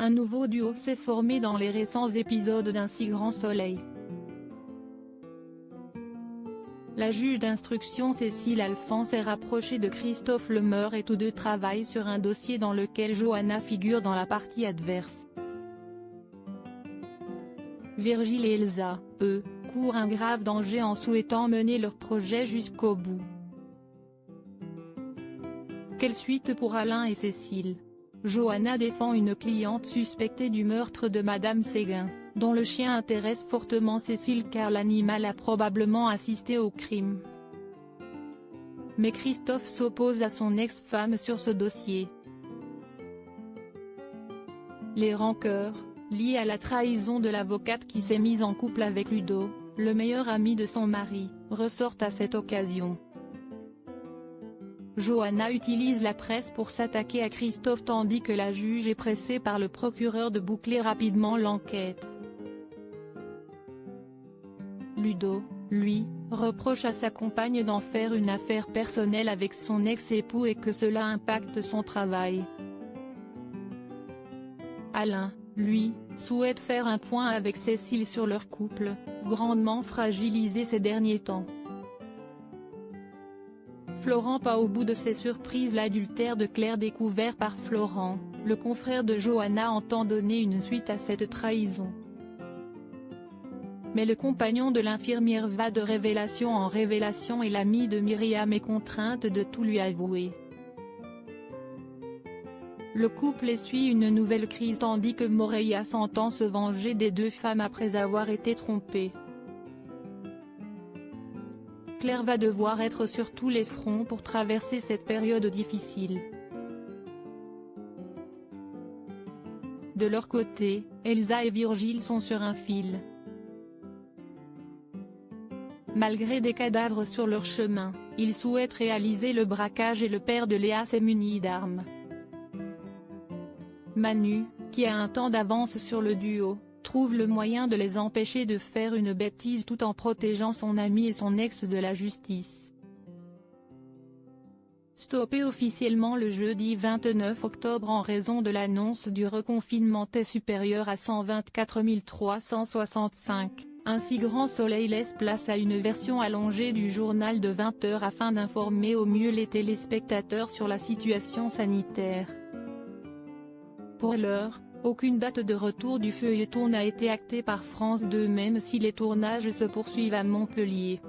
Un nouveau duo s'est formé dans les récents épisodes d'Un si grand soleil. La juge d'instruction Cécile Alphand s'est rapprochée de Christophe Lemeur et tous deux travaillent sur un dossier dans lequel Johanna figure dans la partie adverse. Virgile et Elsa, eux, courent un grave danger en souhaitant mener leur projet jusqu'au bout. Quelle suite pour Alain et Cécile? Johanna défend une cliente suspectée du meurtre de Madame Séguin, dont le chien intéresse fortement Cécile car l'animal a probablement assisté au crime. Mais Christophe s'oppose à son ex-femme sur ce dossier. Les rancœurs, liées à la trahison de l'avocate qui s'est mise en couple avec Ludo, le meilleur ami de son mari, ressortent à cette occasion. Johanna utilise la presse pour s'attaquer à Christophe tandis que la juge est pressée par le procureur de boucler rapidement l'enquête. Ludo, lui, reproche à sa compagne d'en faire une affaire personnelle avec son ex-époux et que cela impacte son travail. Alain, lui, souhaite faire un point avec Cécile sur leur couple, grandement fragilisé ces derniers temps. Florent pas au bout de ses surprises. L'adultère de Claire découvert par Florent, le confrère de Johanna entend donner une suite à cette trahison. Mais le compagnon de l'infirmière va de révélation en révélation et l'amie de Myriam est contrainte de tout lui avouer. Le couple essuie une nouvelle crise tandis que Morelia s'entend se venger des deux femmes après avoir été trompée. Claire va devoir être sur tous les fronts pour traverser cette période difficile. De leur côté, Elsa et Virgile sont sur un fil. Malgré des cadavres sur leur chemin, ils souhaitent réaliser le braquage et le père de Léa s'est muni d'armes. Manu, qui a un temps d'avance sur le duo, trouve le moyen de les empêcher de faire une bêtise tout en protégeant son ami et son ex de la justice. Stoppé officiellement le jeudi 29 octobre en raison de l'annonce du reconfinement T supérieur à 124 365, Un si grand soleil laisse place à une version allongée du journal de 20 h afin d'informer au mieux les téléspectateurs sur la situation sanitaire. Pour l'heure, aucune date de retour du feuilleton n'a été actée par France 2 même si les tournages se poursuivent à Montpellier.